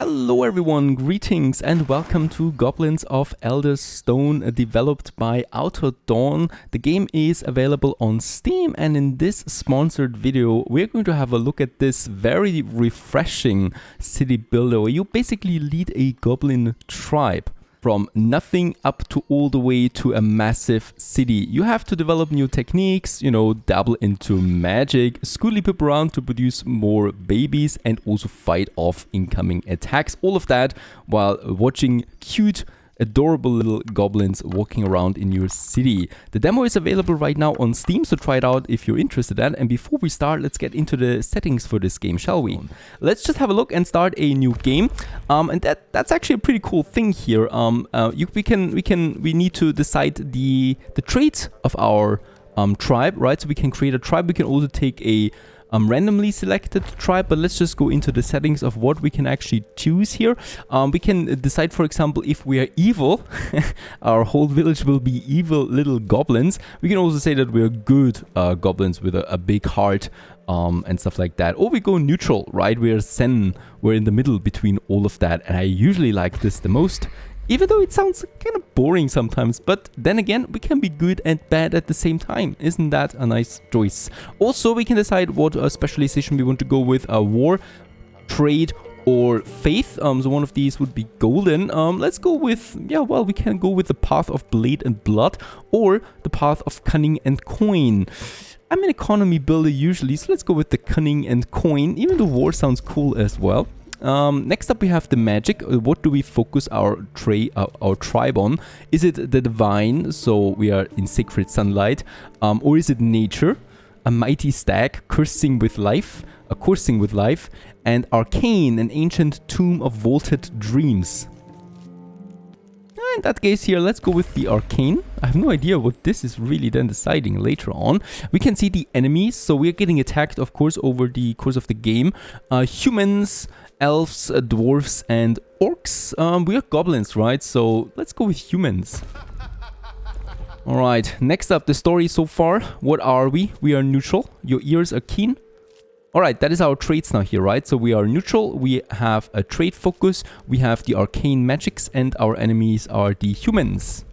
Hello everyone, greetings and welcome to Goblins of Elderstone, developed by Dawn. The game is available on Steam, and in this sponsored video we're going to have a look at this very refreshing city builder where you basically lead a goblin tribe. From nothing up to all the way to a massive city. You have to develop new techniques, dabble into magic, schoolly poop around to produce more babies, and also fight off incoming attacks. All of that while watching cute, adorable little goblins walking around in your city. The demo is available right now on Steam, so try it out if you're interested in that. And before we start, let's get into the settings for this game, shall we? Let's just have a look and start a new game. And that's actually a pretty cool thing here. We need to decide the traits of our tribe, right? So we can create a tribe. We can also take a randomly selected tribe, but let's just go into the settings of what we can actually choose here. We can decide, for example, if we are evil, our whole village will be evil little goblins. We can also say that we are good goblins with a big heart and stuff like that. Or we go neutral, right? We are Zen. We're in the middle between all of that, and I usually like this the most. Even though it sounds kind of boring sometimes, but then again, we can be good and bad at the same time. Isn't that a nice choice? Also, we can decide what specialization we want to go with, war, trade, or faith. So one of these would be golden. Let's go with, we can go with the path of blade and blood, or the path of cunning and coin. I'm an economy builder usually, so let's go with the cunning and coin, even though war sounds cool as well. Next up we have the magic. What do we focus our tribe on? Is it the divine, so we are in sacred sunlight, or is it nature, a mighty stag coursing with life, and arcane, an ancient tomb of vaulted dreams? In that case here, let's go with the arcane. I have no idea what this is really then deciding later on. We can see the enemies, so we're getting attacked, of course, over the course of the game. Humans, elves, dwarves, and orcs. We are goblins, right? So let's go with humans. Alright, next up, the story so far. What are we? We are neutral. Your ears are keen. Alright, that is our traits now here, right? So we are neutral, we have a trait focus, we have the arcane magics, and our enemies are the humans.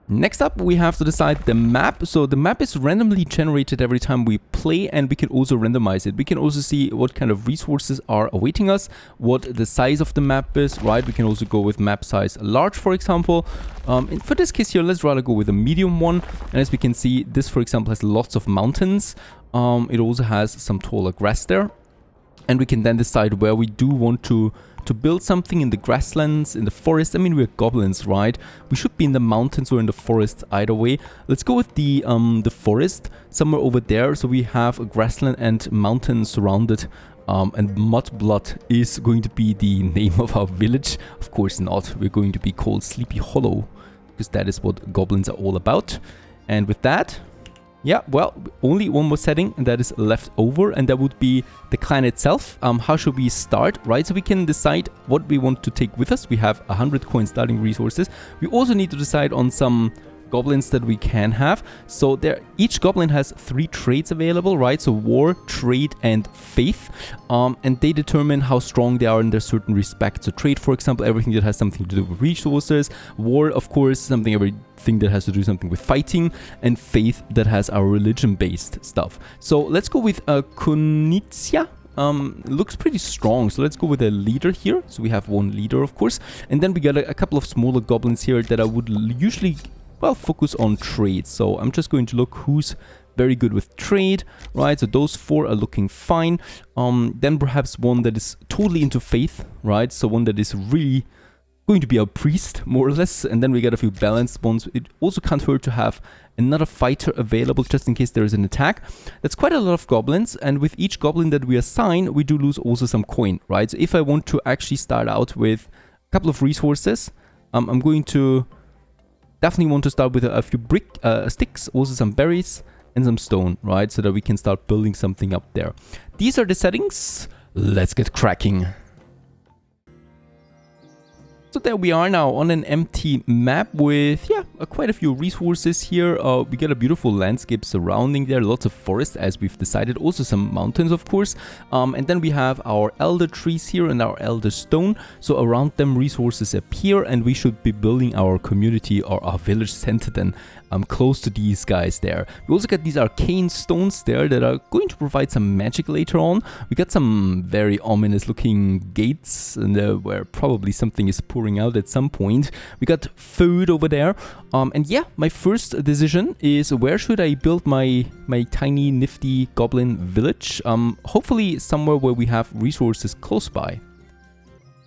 Next up, we have to decide the map. So the map is randomly generated every time we play, and we can also randomize it. We can also see what kind of resources are awaiting us, what the size of the map is, right? We can also go with map size large, for example. And for this case here, let's rather go with a medium one. And as we can see, this, for example, has lots of mountains. It also has some taller grass there. And we can then decide where we do want to build something in the grasslands, in the forest. I mean, we're goblins, right? We should be in the mountains or in the forest either way. Let's go with the forest, somewhere over there. So we have a grassland and mountains surrounded. And Mudblood is going to be the name of our village. Of course not. We're going to be called Sleepy Hollow, because that is what goblins are all about. And with that, only one more setting, and that is left over, and that would be the clan itself. How should we start, right? So we can decide what we want to take with us. We have 100 coin starting resources. We also need to decide on some goblins that we can have. So each goblin has 3 traits available, right? So war, trade, and faith. And they determine how strong they are in their certain respects. So trade, for example, everything that has something to do with resources. War, of course, everything that has to do something with fighting. And faith, that has our religion-based stuff. So let's go with Konnitzia. Looks pretty strong, so let's go with a leader here. So we have one leader, of course. And then we got a couple of smaller goblins here that I would usually focus on trade. So I'm just going to look who's very good with trade, right? So those 4 are looking fine. Then perhaps one that is totally into faith, right? So one that is really going to be a priest, more or less. And then we got a few balanced ones. It also can't hurt to have another fighter available just in case there is an attack. That's quite a lot of goblins, and with each goblin that we assign, we do lose also some coin, right? So if I want to actually start out with a couple of resources, I'm going to definitely want to start with a few sticks, also some berries, and some stone, right? So that we can start building something up there. These are the settings. Let's get cracking. So there we are now on an empty map with, yeah, quite a few resources here. We got a beautiful landscape surrounding there, lots of forest as we've decided, also some mountains of course. And then we have our elder trees here and our elder stone. So around them resources appear and we should be building our community or our village center then close to these guys there. We also got these arcane stones there that are going to provide some magic later on. We got some very ominous looking gates and where probably something is pouring out at some point. We got food over there. And yeah, my first decision is where should I build my tiny nifty goblin village? Hopefully somewhere where we have resources close by.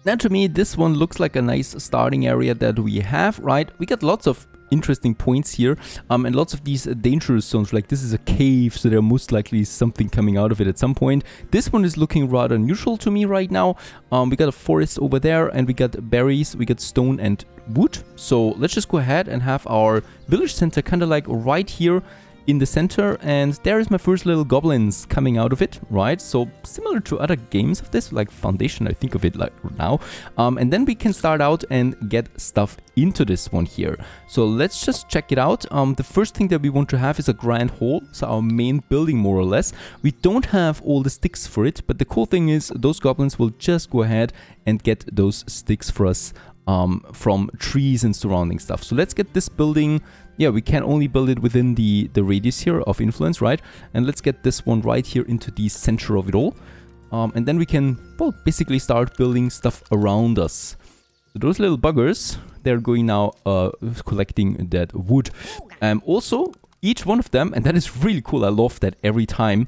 Now to me this one looks like a nice starting area that we have, right? We got lots of interesting points here and lots of these dangerous zones. Like this is a cave, so there most likely is something coming out of it at some point. This one is looking rather neutral to me right now. We got a forest over there and we got berries, we got stone and wood. So let's just go ahead and have our village center kind of like right here in the center, and there is my first little goblins coming out of it, right? So similar to other games of this, like Foundation, I think of it like now. And then we can start out and get stuff into this one here. So let's just check it out. The first thing that we want to have is a grand hall, so our main building more or less. We don't have all the sticks for it, but the cool thing is those goblins will just go ahead and get those sticks for us from trees and surrounding stuff. So let's get this building. Yeah, we can only build it within the radius here of influence, right? And let's get this one right here into the center of it all. And then we can, well, basically start building stuff around us. So those little buggers, they're going now collecting that wood. Also, each one of them, and that is really cool, I love that every time,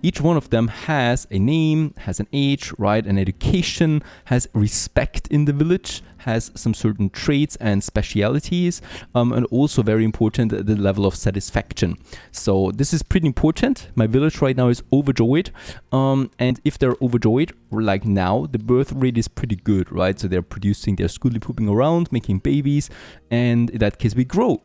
each one of them has a name, has an age, right, an education, has respect in the village, has some certain traits and specialities, and also very important, the level of satisfaction. So this is pretty important. My village right now is overjoyed, and if they're overjoyed, like now, the birth rate is pretty good, right? So they're producing, they're schooly pooping around, making babies, and in that case we grow.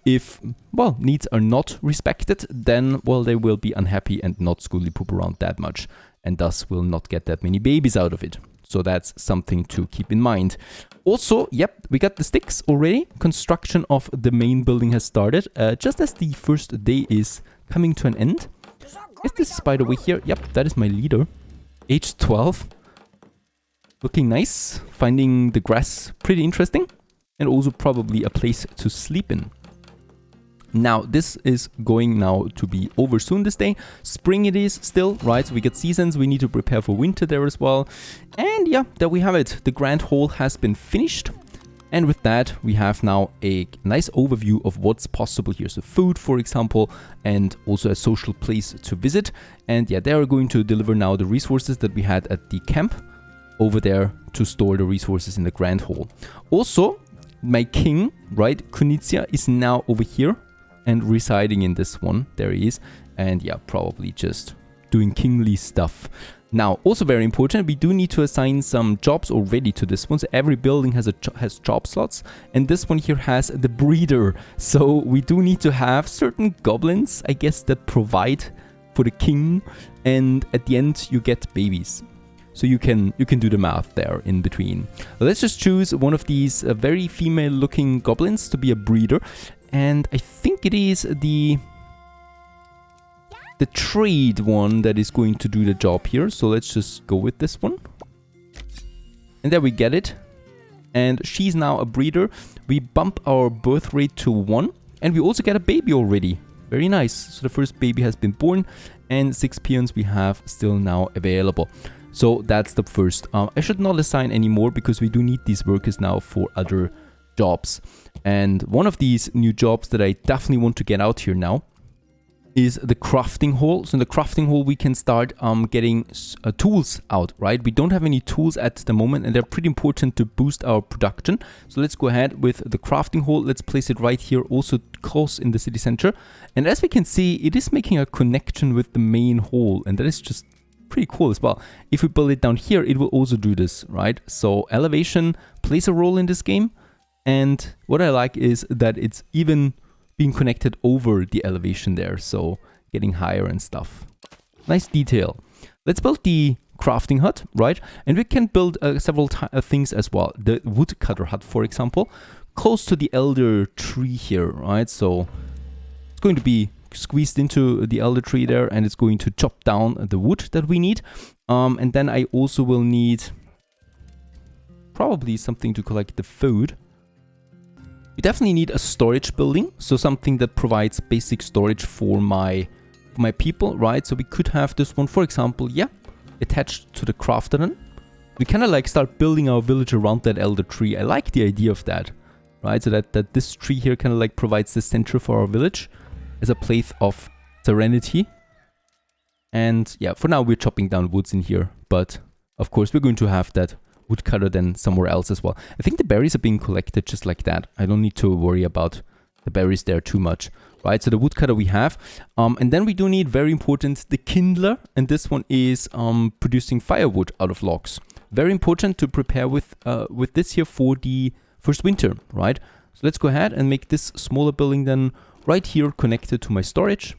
If, well, needs are not respected, then, well, they will be unhappy and not schooly poop around that much, and thus will not get that many babies out of it. So that's something to keep in mind. Also, yep, we got the sticks already. Construction of the main building has started, just as the first day is coming to an end. Is this spider way here? Yep, that is my leader. Age 12. Looking nice. Finding the grass pretty interesting. And also probably a place to sleep in. Now, this is going now to be over soon this day. Spring it is still, right? So we get seasons, we need to prepare for winter there as well. And yeah, there we have it. The grand hall has been finished. And with that, we have now a nice overview of what's possible here. So food, for example, and also a social place to visit. And yeah, they are going to deliver now the resources that we had at the camp over there to store the resources in the grand hall. Also, my king, right, Kunitsia, is now over here and residing in this one. There he is. And yeah, probably just doing kingly stuff. Now, also very important, we do need to assign some jobs already to this one. So every building has job slots, and this one here has the breeder. So we do need to have certain goblins, I guess, that provide for the king, and at the end you get babies. So you can do the math there in between. Let's just choose one of these very female-looking goblins to be a breeder, and I think it is the trade one that is going to do the job here. So let's just go with this one. And there we get it. And she's now a breeder. We bump our birth rate to 1. And we also get a baby already. Very nice. So the first baby has been born. And 6 peons we have still now available. So that's the first. I should not assign any more because we do need these workers now for other jobs. And one of these new jobs that I definitely want to get out here now is the crafting hall. So in the crafting hall we can start getting tools out, right? We don't have any tools at the moment and they're pretty important to boost our production. So let's go ahead with the crafting hall. Let's place it right here, also close in the city center. And as we can see, it is making a connection with the main hall, and that is just pretty cool as well. If we build it down here, it will also do this, right? So elevation plays a role in this game. And what I like is that it's even being connected over the elevation there, so getting higher and stuff. Nice detail. Let's build the crafting hut, right? And we can build several things as well. The woodcutter hut, for example, close to the elder tree here, right? So it's going to be squeezed into the elder tree there, and it's going to chop down the wood that we need. And then I also will need probably something to collect the food. We definitely need a storage building, so something that provides basic storage for my people, right? So we could have this one, for example, yeah, attached to the crafter then. We kind of like start building our village around that elder tree. I like the idea of that, right? So that this tree here kind of like provides the center for our village as a place of serenity. And yeah, for now we're chopping down woods in here, but of course we're going to have that woodcutter then somewhere else as well. I think the berries are being collected just like that. I don't need to worry about the berries there too much, right? So the woodcutter we have, and then we do need, very important, the kindler, and this one is producing firewood out of logs. Very important to prepare with this here for the first winter, right? So let's go ahead and make this smaller building then right here connected to my storage.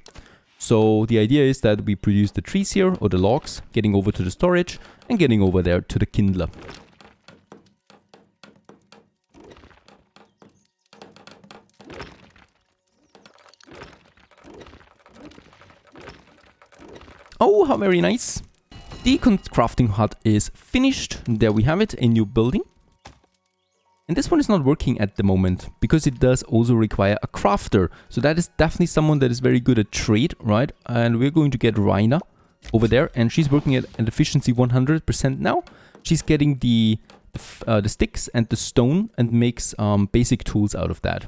So the idea is that we produce the trees here, or the logs, getting over to the storage, and getting over there to the kindler. Oh, how very nice. The crafting hut is finished. There we have it, a new building. And this one is not working at the moment, because it does also require a crafter. So that is definitely someone that is very good at trade, right? And we're going to get Raina over there, and she's working at an efficiency 100% now. She's getting the sticks and the stone and makes basic tools out of that.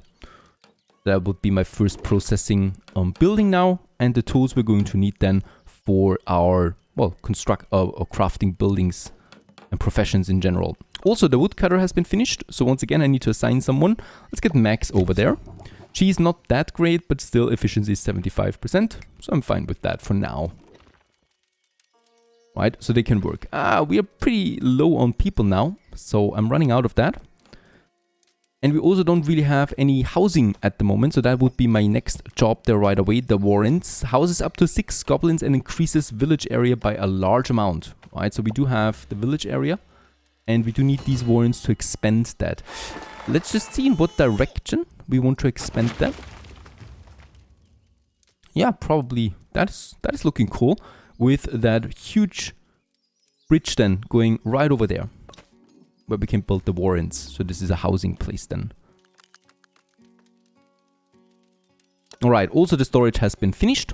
That would be my first processing building now, and the tools we're going to need then for our, well, crafting buildings and professions in general. Also, the woodcutter has been finished, so once again I need to assign someone. Let's get Max over there. She's not that great, but still efficiency is 75%, so I'm fine with that for now. Right, so they can work. We are pretty low on people now, so I'm running out of that. And we also don't really have any housing at the moment, so that would be my next job there right away. The Warrens houses up to 6 goblins and increases village area by a large amount. Right, so we do have the village area, and we do need these Warrens to expand that. Let's just see in what direction we want to expand that. Yeah, probably that is looking cool, with that huge bridge then going right over there, where we can build the Warrens. So this is a housing place then. Alright, also the storage has been finished.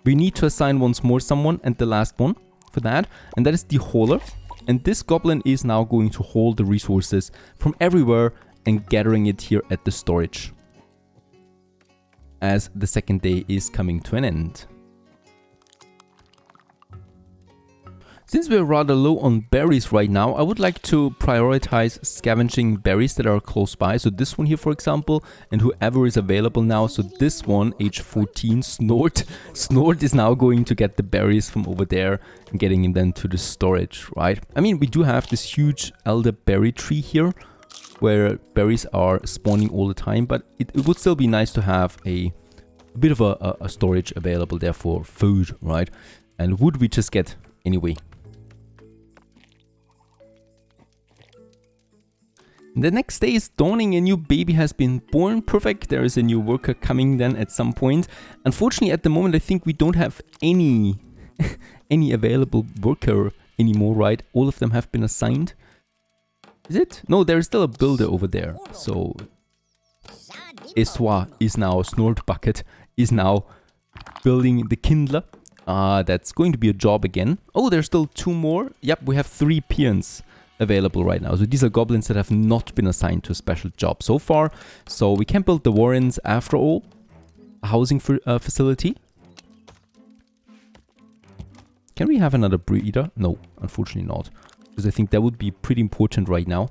We need to assign once more someone, and the last one for that, and that is the hauler. And this goblin is now going to haul the resources from everywhere and gathering it here at the storage, as the second day is coming to an end. Since we're rather low on berries right now, I would like to prioritize scavenging berries that are close by. So this one here, for example, and whoever is available now. So this one, age 14, Snort. Snort is now going to get the berries from over there and getting them then to the storage, right? I mean, we do have this huge elderberry tree here, where berries are spawning all the time, but it would still be nice to have a bit of a storage available there for food, right? And wood we just get anyway. The next day is dawning, a new baby has been born. Perfect, there is a new worker coming then at some point. Unfortunately, at the moment, I think we don't have any available worker anymore, right? All of them have been assigned. Is it? No, there is still a builder over there. So, Eswa is now, Snort Bucket is now building the kindler. That's going to be a job again. Oh, there's still 2 more. Yep, we have 3 peons available right now. So these are goblins that have not been assigned to a special job so far. So we can build the Warrens after all. A housing facility. Can we have another breeder? No, unfortunately not. Because I think that would be pretty important right now.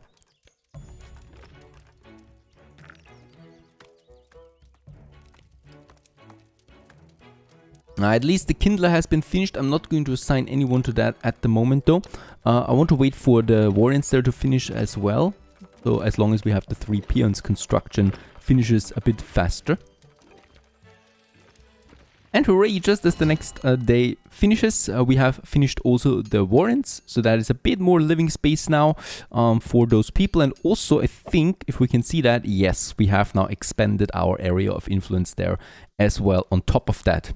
At least the kindler has been finished. I'm not going to assign anyone to that at the moment though. I want to wait for the Warrens there to finish as well. So as long as we have the 3 peons, construction finishes a bit faster. And hooray, just as the next day finishes, we have finished also the warrants. So that is a bit more living space now for those people. And also, I think, if we can see that, yes, we have now expanded our area of influence there as well on top of that.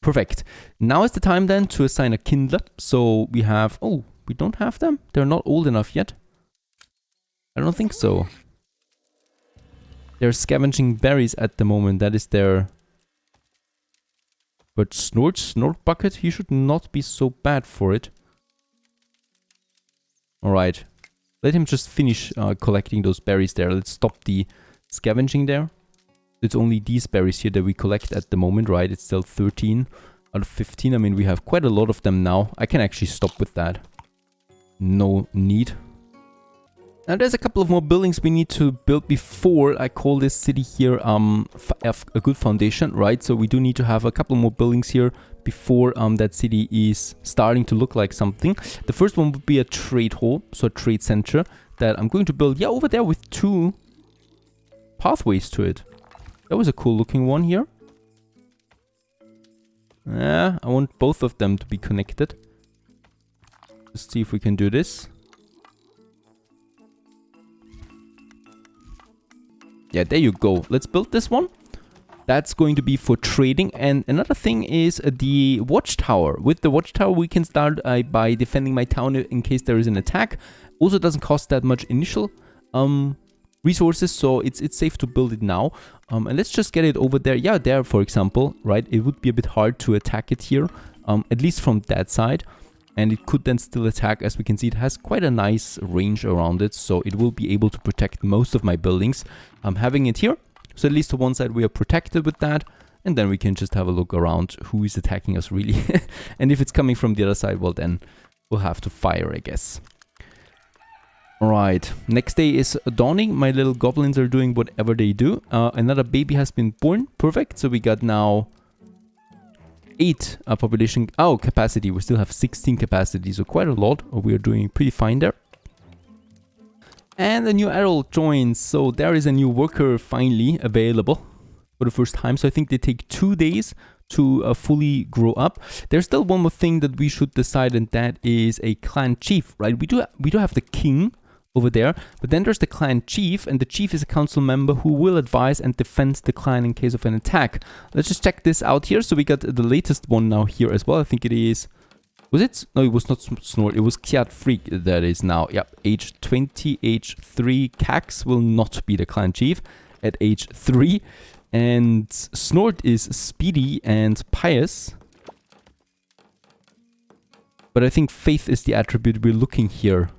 Perfect. Now is the time then to assign a kindler. So we have... Oh, we don't have them? They're not old enough yet. I don't think so. They're scavenging berries at the moment. That is their... But Snort Bucket, he should not be so bad for it. Alright. Let him just finish collecting those berries there. Let's stop the scavenging there. It's only these berries here that we collect at the moment, right? It's still 13 out of 15. I mean, we have quite a lot of them now. I can actually stop with that. No need. Now there's a couple of more buildings we need to build before I call this city here a good foundation, right? So we do need to have a couple more buildings here before that city is starting to look like something. The first one would be a trade hall, so a trade center that I'm going to build, yeah, over there with 2 pathways to it. That was a cool looking one here. Yeah, I want both of them to be connected. Let's see if we can do this. Yeah, there you go. Let's build this one. That's going to be for trading. And another thing is the watchtower. With the watchtower, we can start by defending my town in case there is an attack. Also doesn't cost that much initial resources, so it's safe to build it now. And let's just get it over there. Yeah, there, for example, right? It would be a bit hard to attack it here, at least from that side. And it could then still attack. As we can see, it has quite a nice range around it, so it will be able to protect most of my buildings. I'm having it here, so at least to one side we are protected with that, and then we can just have a look around who is attacking us really. And if it's coming from the other side, well then we'll have to fire, I guess. Alright, next day is dawning. My little goblins are doing whatever they do. Another baby has been born. Perfect, so we got now 8 population. Oh, capacity. We still have 16 capacity, so quite a lot. We are doing pretty fine there. And a new adult joins, so there is a new worker finally available for the first time. So I think they take 2 days to fully grow up. There's still one more thing that we should decide, and that is a clan chief, right? We do have the king over there, but then there's the clan chief, and the chief is a council member who will advise and defend the clan in case of an attack. Let's just check this out here. So we got the latest one now here as well. I think it is... Was it? No, it was not Snort. It was Kiat Freak that is now. Yep, age 20, age 3. Cax will not be the clan chief at age 3. And Snort is speedy and pious. But I think faith is the attribute we're looking here.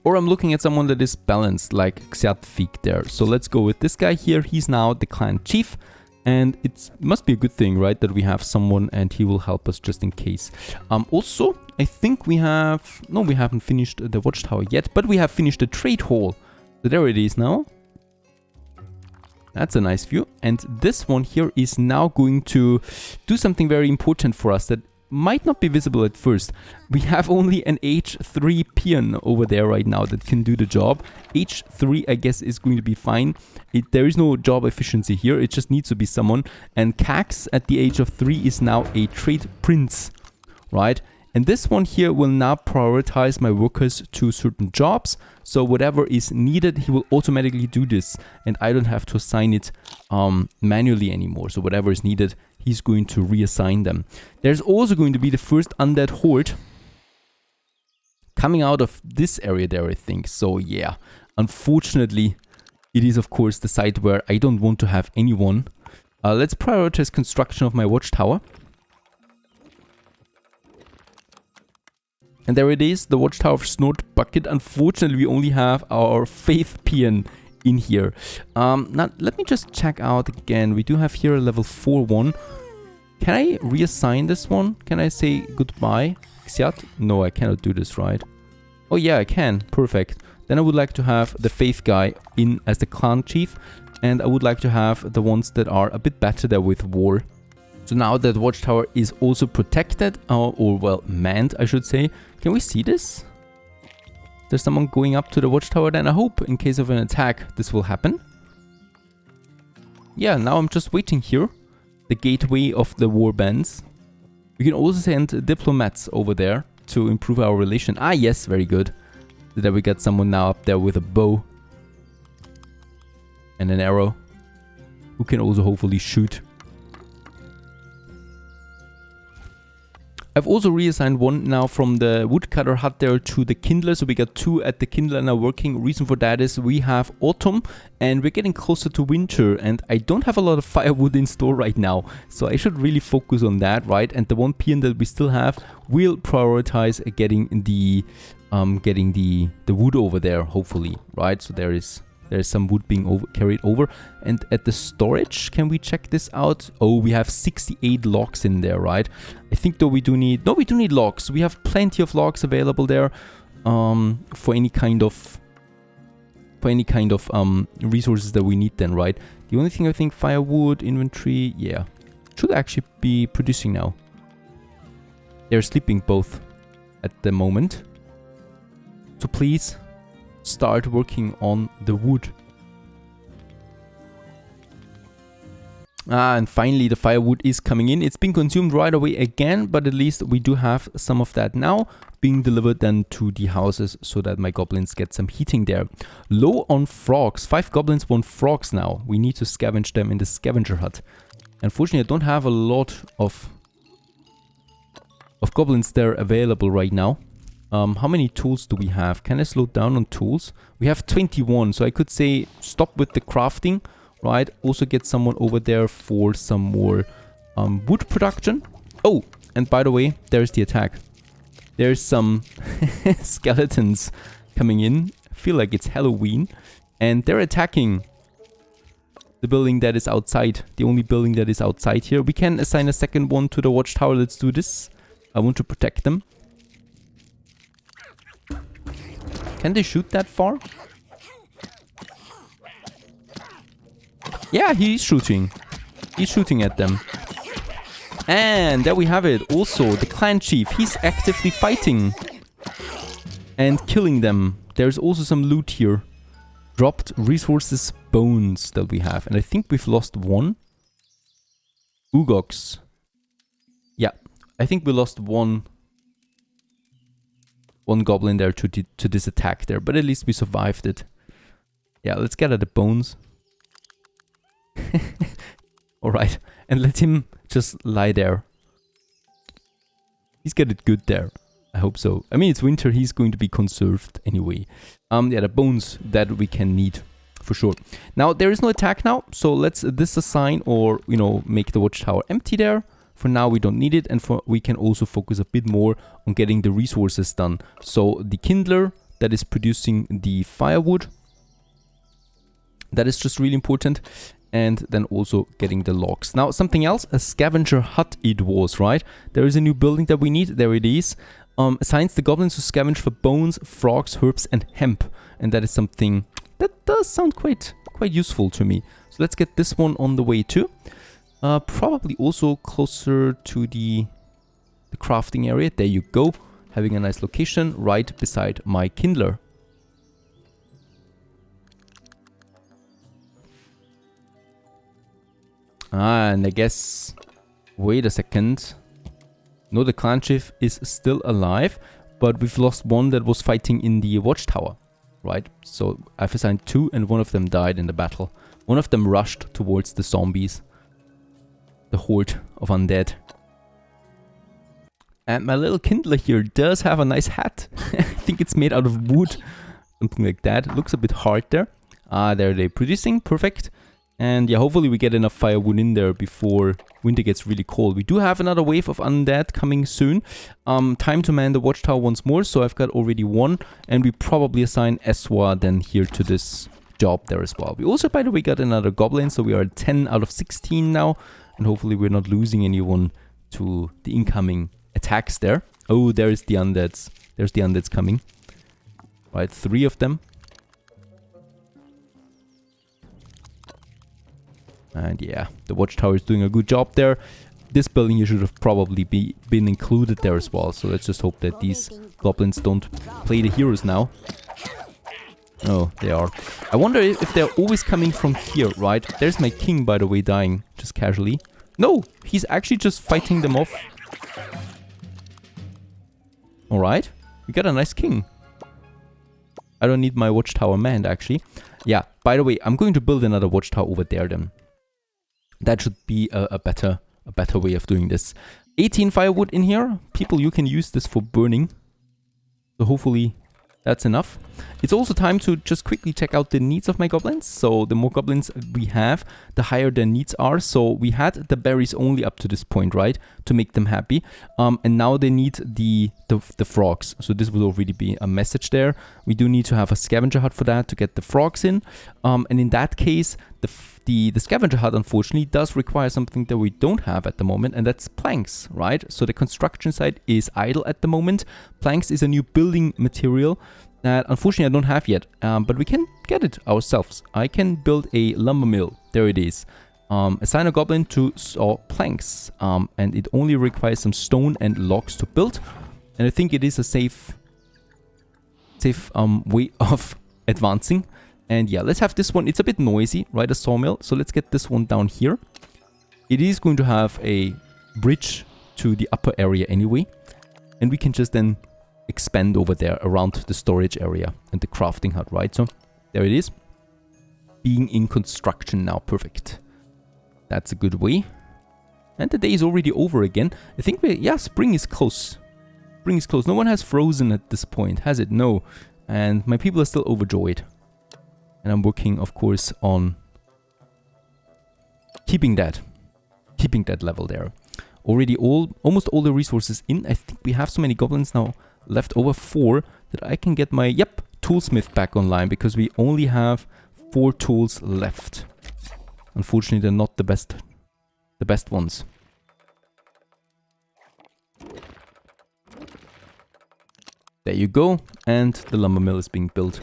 Or I'm looking at someone that is balanced, like Xiatfik there. So let's go with this guy here. He's now the clan chief. And it must be a good thing, right? That we have someone and he will help us just in case. Also, I think we have... No, we haven't finished the watchtower yet. But we have finished the trade hall. So there it is now. That's a nice view. And this one here is now going to do something very important for us that might not be visible at first. We have only an H3 peon over there right now that can do the job. H3, I guess, is going to be fine. There is no job efficiency here. It just needs to be someone. And Cax at the age of 3 is now a trade prince, right? And this one here will now prioritize my workers to certain jobs. So whatever is needed, he will automatically do this. And I don't have to assign it manually anymore. So whatever is needed, he's going to reassign them. There's also going to be the first undead horde coming out of this area there, I think. So yeah, unfortunately, it is of course the site where I don't want to have anyone. Let's prioritize construction of my watchtower. And there it is, the watchtower of Snort Bucket. Unfortunately, we only have our faith peon in here. Now, let me just check out again. We do have here a level 4 one. Can I reassign this one? Can I say goodbye? Xiat? No, I cannot do this, right? Oh yeah, I can. Perfect. Then I would like to have the faith guy in as the clan chief. And I would like to have the ones that are a bit better there with war. So now that watchtower is also protected, or well, manned, I should say. Can we see this? There's someone going up to the watchtower then. I hope in case of an attack this will happen. yeah, now I'm just waiting here. The gateway of the warbands. We can also send diplomats over there to improve our relation. Ah, yes, very good. So that we got someone now up there with a bow. And an arrow. Who can also hopefully shoot. I've also reassigned one now from the woodcutter hut there to the kindler, so we got 2 at the kindler now working. Reason for that is we have autumn and we're getting closer to winter, and I don't have a lot of firewood in store right now, so I should really focus on that, right? And the 1 PM that we still have will prioritize getting the wood over there, hopefully, right? So there's some wood being carried over. And at the storage, can we check this out? Oh, we have 68 logs in there, right? I think though we do need... No, we do need logs. We have plenty of logs available there for any kind of resources that we need then, right? The only thing I think, firewood, inventory, yeah. Should actually be producing now. They're sleeping both at the moment. So please... start working on the wood. And finally the firewood is coming in. It's been consumed right away again, but at least we do have some of that now being delivered then to the houses so that my goblins get some heating there. Low on frogs. 5 goblins want frogs now. We need to scavenge them in the scavenger hut. Unfortunately, I don't have a lot of goblins there available right now. How many tools do we have? Can I slow down on tools? We have 21, so I could say stop with the crafting, right? Also get someone over there for some more wood production. Oh, and by the way, there's the attack. There's some skeletons coming in. I feel like it's Halloween. And they're attacking the building that is outside. The only building that is outside here. We can assign a second one to the watchtower. Let's do this. I want to protect them. Can they shoot that far? Yeah, he's shooting. He's shooting at them. And there we have it. Also, the clan chief. He's actively fighting. And killing them. There's also some loot here. Dropped resources bones that we have. And I think we've lost 1. Ugox. Yeah, I think we lost one goblin there to this attack there, but at least we survived it. Yeah, let's get at the bones. Alright, and let him just lie there. He's got it good there. I hope so. I mean, it's winter, he's going to be conserved anyway. Yeah, the bones that we can need for sure. Now, there is no attack now, so let's disassign or, you know, make the watchtower empty there. For now, we don't need it, and we can also focus a bit more on getting the resources done. So the kindler that is producing the firewood, that is just really important, and then also getting the logs. Now, something else, a scavenger hut it was, right? There is a new building that we need. There it is. Assigns the goblins to scavenge for bones, frogs, herbs, and hemp, and that is something that does sound quite useful to me. So let's get this one on the way too. Probably also closer to the crafting area. There you go. Having a nice location right beside my kindler. And I guess... Wait a second. No, the clan chief is still alive, but we've lost one that was fighting in the watchtower. Right? So I've assigned 2 and one of them died in the battle. One of them rushed towards the zombies. The horde of undead. And my little kindler here does have a nice hat. I think it's made out of wood. Something like that. It looks a bit hard there. Ah, there they're producing. Perfect. And yeah, hopefully we get enough firewood in there before winter gets really cold. We do have another wave of undead coming soon. Time to man the watchtower once more. So I've got already 1. And we probably assign Eswa then here to this job there as well. We also, by the way, got another goblin. So we are at 10 out of 16 now. And hopefully we're not losing anyone to the incoming attacks there. Oh, there's the undeads. There's the undeads coming. Right, 3 of them. And yeah, the watchtower is doing a good job there. This building here should have probably been included there as well. So let's just hope that these goblins don't play the heroes now. Oh, they are. I wonder if they're always coming from here, right? There's my king, by the way, dying just casually. No, he's actually just fighting them off. Alright, we got a nice king. I don't need my watchtower manned, actually. Yeah, by the way, I'm going to build another watchtower over there then. That should be a better way of doing this. 18 firewood in here. People, you can use this for burning. So hopefully that's enough. It's also time to just quickly check out the needs of my goblins. So the more goblins we have, the higher their needs are. So we had the berries only up to this point, right? To make them happy. And now they need the frogs. So this will already be a message there. We do need to have a scavenger hut for that to get the frogs in. And in that case, the scavenger hut unfortunately does require something that we don't have at the moment, and that's planks, right? So the construction site is idle at the moment. Planks is a new building material that unfortunately I don't have yet, but we can get it ourselves. I can build a lumber mill. There it is. Assign a goblin to saw planks, and it only requires some stone and logs to build. And I think it is a safe way of advancing. And yeah, let's have this one. It's a bit noisy, right? A sawmill. So let's get this one down here. It is going to have a bridge to the upper area anyway. And we can just then expand over there around the storage area and the crafting hut, right? So there it is. Being in construction now. Perfect. That's a good way. And the day is already over again. I think yeah, spring is close. Spring is close. No one has frozen at this point, has it? No. And my people are still overjoyed. And I'm working, of course, on keeping that level there. Already almost all the resources in. I think we have so many goblins now left over 4 that I can get my, toolsmith back online, because we only have 4 tools left. Unfortunately, they're not the best ones. There you go. And the lumber mill is being built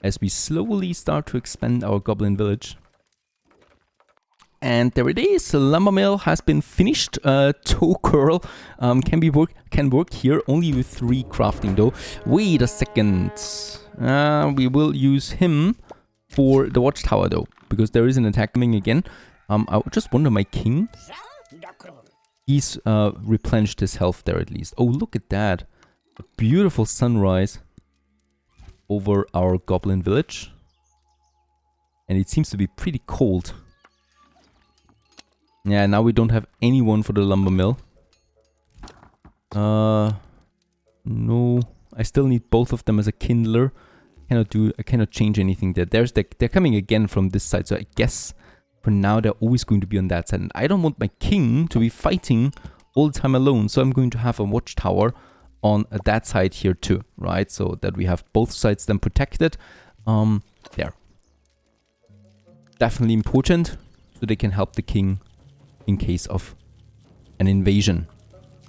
as we slowly start to expand our goblin village. And there it is. The lumber mill has been finished. Toe curl can work here only with 3 crafting though. Wait a second. We will use him for the watchtower though, because there is an attack coming again. I just wonder, my king. He's replenished his health there at least. Oh, look at that! A beautiful sunrise over our goblin village, and it seems to be pretty cold. Yeah, now we don't have anyone for the lumber mill. No, I still need both of them as a kindler. I cannot change anything there. They're coming again from this side, so I guess for now they're always going to be on that side. And I don't want my king to be fighting all the time alone, so I'm going to have a watchtower on that side here too, right? So that we have both sides then protected. There. Definitely important, so they can help the king in case of an invasion.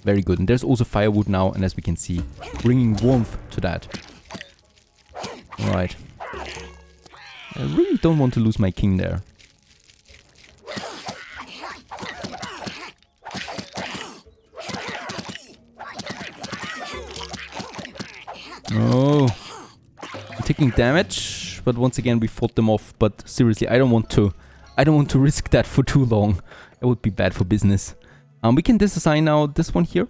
Very good. And there's also firewood now, and as we can see, bringing warmth to that. Alright. I really don't want to lose my king there. Oh, I'm taking damage, but once again we fought them off. But seriously, I don't want to risk that for too long. It would be bad for business. We can disassign now this one here,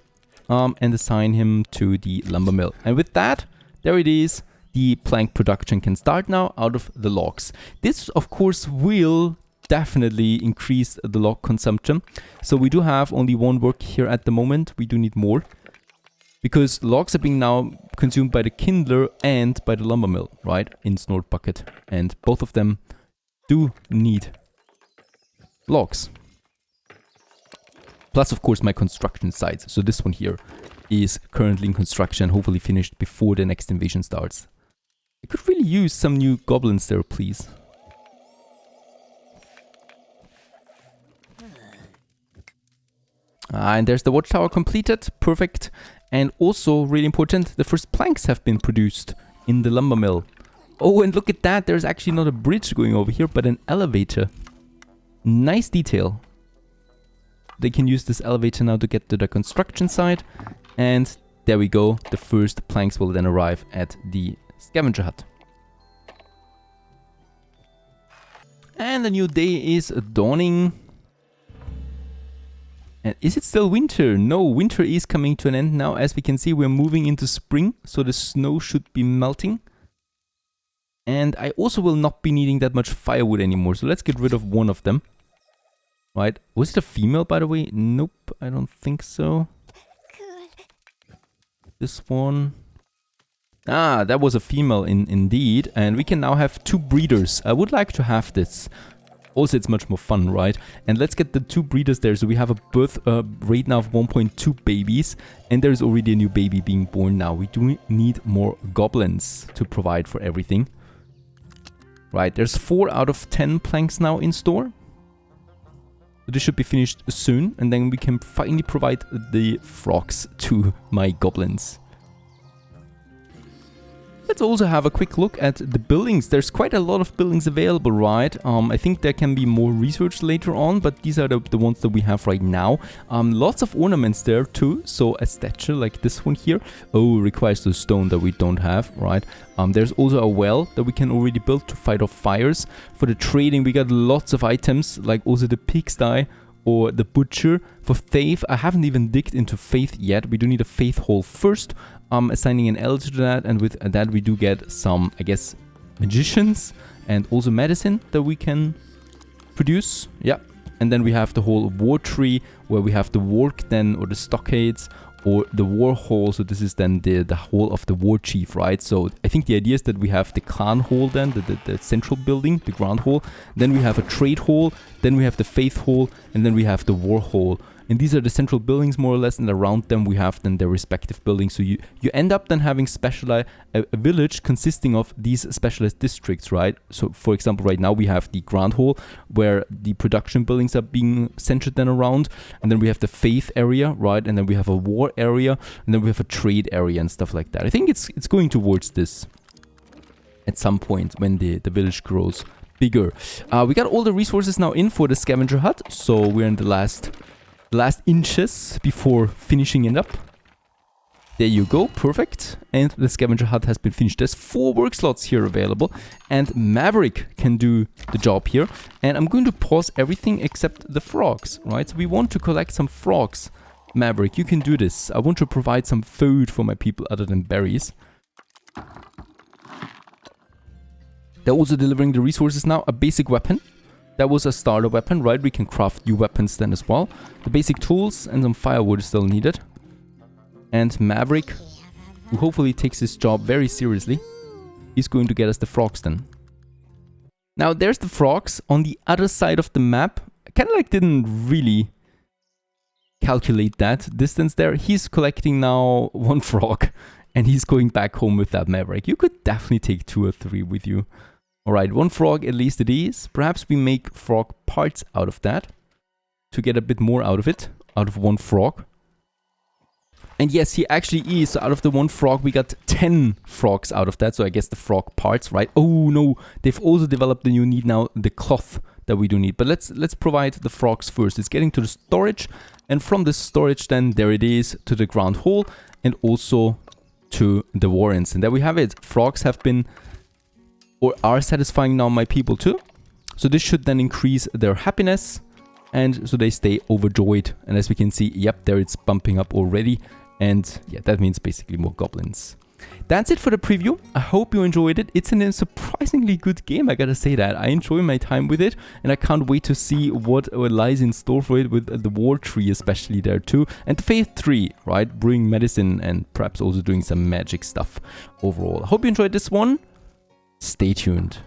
and assign him to the lumber mill. And with that, there it is. The plank production can start now out of the logs. This, of course, will definitely increase the log consumption. So we do have only 1 work here at the moment. We do need more, because logs are being now consumed by the kindler and by the lumber mill, right? In Snort Bucket. And both of them do need logs. Plus, of course, my construction sites. So this one here is currently in construction, hopefully finished before the next invasion starts. I could really use some new goblins there, please. And there's the watchtower completed. Perfect. And also, really important, the first planks have been produced in the lumber mill. Oh, and look at that. There's actually not a bridge going over here, but an elevator. Nice detail. They can use this elevator now to get to the construction site. And there we go. The first planks will then arrive at the scavenger hut. And a new day is dawning. And is it still winter? No, winter is coming to an end now. As we can see, we're moving into spring, so the snow should be melting. And I also will not be needing that much firewood anymore, so let's get rid of one of them. Right, was it a female, by the way? Nope, I don't think so. This one. Ah, that was a female indeed. And we can now have 2 breeders. I would like to have this. Also, it's much more fun, right? And let's get the 2 breeders there. So we have a birth rate now of 1.2 babies. And there's already a new baby being born now. We do need more goblins to provide for everything. Right, there's 4 out of 10 planks now in store. So this should be finished soon. And then we can finally provide the frogs to my goblins. Let's also have a quick look at the buildings. There's quite a lot of buildings available, right? I think there can be more research later on, but these are the ones that we have right now. Lots of ornaments there too. So a statue like this one here. Oh, requires the stone that we don't have, right? There's also a well that we can already build to fight off fires. For the trading, we got lots of items, like also the pigsty or the butcher. For faith, I haven't even digged into faith yet. We do need a faith hole first. Assigning an elder to that, and with that we do get some, I guess, magicians and also medicine that we can produce. Yeah, and then we have the whole war tree where we have the work den or the stockades or the war hall. So this is then the hall of the war chief, right? So I think the idea is that we have the clan hall then, the central building, the grand hall. Then we have a trade hall, then we have the faith hall, and then we have the war hall. And these are the central buildings more or less, and around them we have then their respective buildings. So you end up then having a village consisting of these specialized districts, right? So for example, right now we have the Grand Hall where the production buildings are being centered then around. And then we have the faith area, right? And then we have a war area, and then we have a trade area and stuff like that. I think it's going towards this at some point when the village grows bigger. We got all the resources now in for the scavenger hut. So we're in the last inches before finishing it up. There you go, perfect. And the scavenger hut has been finished. There's 4 work slots here available, and Maverick can do the job here. And I'm going to pause everything except the frogs, right? So we want to collect some frogs. Maverick, you can do this. I want to provide some food for my people other than berries. They're also delivering the resources now. A basic weapon. That was a starter weapon, right? We can craft new weapons then as well. The basic tools and some firewood is still needed. And Maverick, who hopefully takes his job very seriously, is going to get us the frogs then. Now there's the frogs on the other side of the map. I kind of like didn't really calculate that distance there. He's collecting now 1 frog and he's going back home with that Maverick. You could definitely take 2 or 3 with you. Alright, 1 frog at least it is. Perhaps we make frog parts out of that to get a bit more out of it, out of 1 frog. And yes, he actually is. So out of the 1 frog, we got 10 frogs out of that. So I guess the frog parts, right? Oh no, they've also developed the new need now, the cloth that we do need. But let's provide the frogs first. It's getting to the storage, and from the storage then, there it is, to the ground hall and also to the warrens. And there we have it. Frogs have been or are satisfying now my people too. So this should then increase their happiness, and so they stay overjoyed. And as we can see, yep, there it's bumping up already. And yeah, that means basically more goblins. That's it for the preview. I hope you enjoyed it. It's a surprisingly good game, I gotta say that. I enjoy my time with it, and I can't wait to see what lies in store for it with the war tree especially there too. And the faith tree, right? Brewing medicine and perhaps also doing some magic stuff overall. I hope you enjoyed this one. Stay tuned.